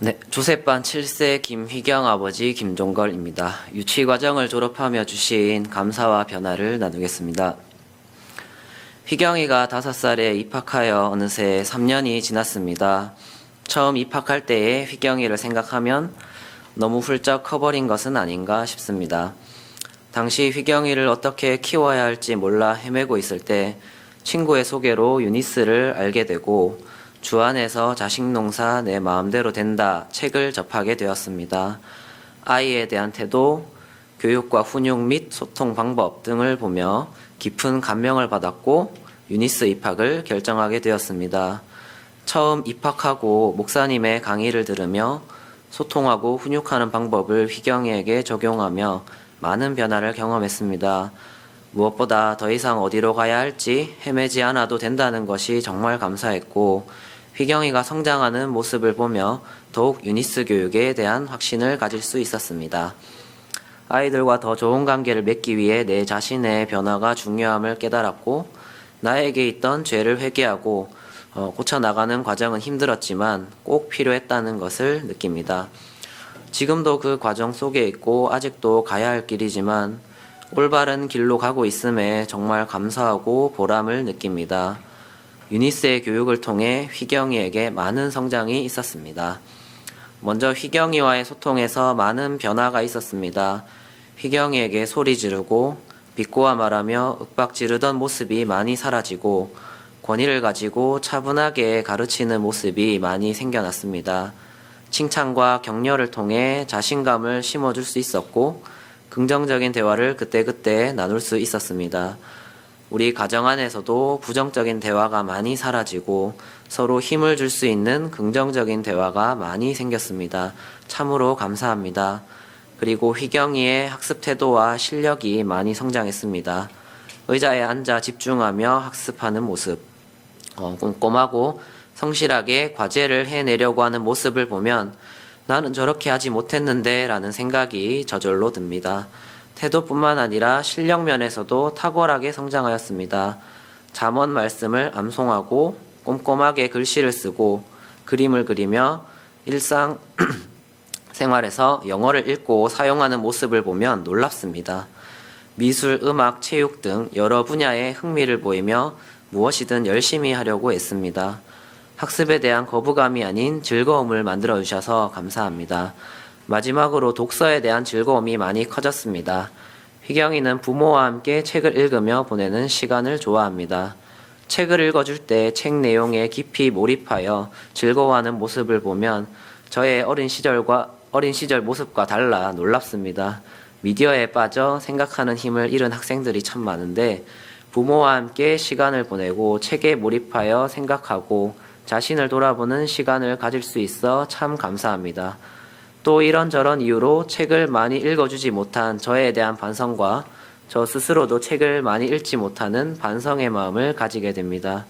네, 조셉반 7세 김휘경 아버지 김종걸입니다. 유치과정을 졸업하며 주신 감사와 변화를 나누겠습니다. 휘경이가 5살에 입학하여 어느새 3년이 지났습니다. 처음 입학할 때의 휘경이를 생각하면 너무 훌쩍 커버린 것은 아닌가 싶습니다. 당시 휘경이를 어떻게 키워야 할지 몰라 헤매고 있을 때 친구의 소개로 유니스를 알게 되고 주안에서 자식농사 내 마음대로 된다 책을 접하게 되었습니다. 아이에 대한 태도, 교육과 훈육 및 소통 방법 등을 보며 깊은 감명을 받았고 유니스 입학을 결정하게 되었습니다. 처음 입학하고 목사님의 강의를 들으며 소통하고 훈육하는 방법을 휘경이에게 적용하며 많은 변화를 경험했습니다. 무엇보다 더 이상 어디로 가야 할지 헤매지 않아도 된다는 것이 정말 감사했고 휘경이가 성장하는 모습을 보며 더욱 유니스 교육에 대한 확신을 가질 수 있었습니다. 아이들과 더 좋은 관계를 맺기 위해 내 자신의 변화가 중요함을 깨달았고 나에게 있던 죄를 회개하고 고쳐나가는 과정은 힘들었지만 꼭 필요했다는 것을 느낍니다. 지금도 그 과정 속에 있고 아직도 가야 할 길이지만 올바른 길로 가고 있음에 정말 감사하고 보람을 느낍니다. 유니스의 교육을 통해 휘경이에게 많은 성장이 있었습니다. 먼저 휘경이와의 소통에서 많은 변화가 있었습니다. 휘경이에게 소리 지르고 비꼬아 말하며 윽박 지르던 모습이 많이 사라지고 권위를 가지고 차분하게 가르치는 모습이 많이 생겨났습니다. 칭찬과 격려를 통해 자신감을 심어줄 수 있었고 긍정적인 대화를 그때그때 나눌 수 있었습니다. 우리 가정 안에서도 부정적인 대화가 많이 사라지고 서로 힘을 줄 수 있는 긍정적인 대화가 많이 생겼습니다. 참으로 감사합니다. 그리고 휘경이의 학습 태도와 실력이 많이 성장했습니다. 의자에 앉아 집중하며 학습하는 모습, 꼼꼼하고 성실하게 과제를 해내려고 하는 모습을 보면 나는 저렇게 하지 못했는데 라는 생각이 저절로 듭니다. 태도뿐만 아니라 실력 면에서도 탁월하게 성장하였습니다. 잠언 말씀을 암송하고 꼼꼼하게 글씨를 쓰고 그림을 그리며 일상 생활에서 영어를 읽고 사용하는 모습을 보면 놀랍습니다. 미술, 음악, 체육 등 여러 분야에 흥미를 보이며 무엇이든 열심히 하려고 애씁니다. 학습에 대한 거부감이 아닌 즐거움을 만들어 주셔서 감사합니다. 마지막으로 독서에 대한 즐거움이 많이 커졌습니다. 휘경이는 부모와 함께 책을 읽으며 보내는 시간을 좋아합니다. 책을 읽어줄 때 책 내용에 깊이 몰입하여 즐거워하는 모습을 보면 저의 어린 시절 모습과 달라 놀랍습니다. 미디어에 빠져 생각하는 힘을 잃은 학생들이 참 많은데 부모와 함께 시간을 보내고 책에 몰입하여 생각하고 자신을 돌아보는 시간을 가질 수 있어 참 감사합니다. 또 이런저런 이유로 책을 많이 읽어주지 못한 저에 대한 반성과 저 스스로도 책을 많이 읽지 못하는 반성의 마음을 가지게 됩니다.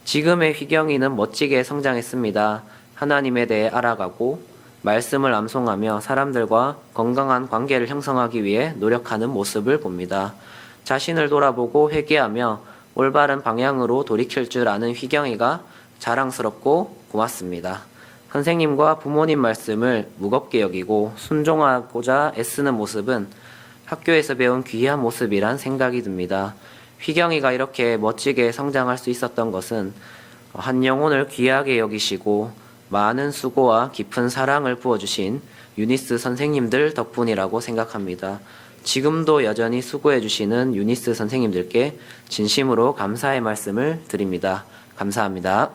지금의 휘경이는 멋지게 성장했습니다. 하나님에 대해 알아가고 말씀을 암송하며 사람들과 건강한 관계를 형성하기 위해 노력하는 모습을 봅니다. 자신을 돌아보고 회개하며 올바른 방향으로 돌이킬 줄 아는 휘경이가 자랑스럽고 고맙습니다. 선생님과 부모님 말씀을 무겁게 여기고 순종하고자 애쓰는 모습은 학교에서 배운 귀한 모습이란 생각이 듭니다. 휘경이가 이렇게 멋지게 성장할 수 있었던 것은 한 영혼을 귀하게 여기시고 많은 수고와 깊은 사랑을 부어주신 유니스 선생님들 덕분이라고 생각합니다. 지금도 여전히 수고해주시는 유니스 선생님들께 진심으로 감사의 말씀을 드립니다. 감사합니다.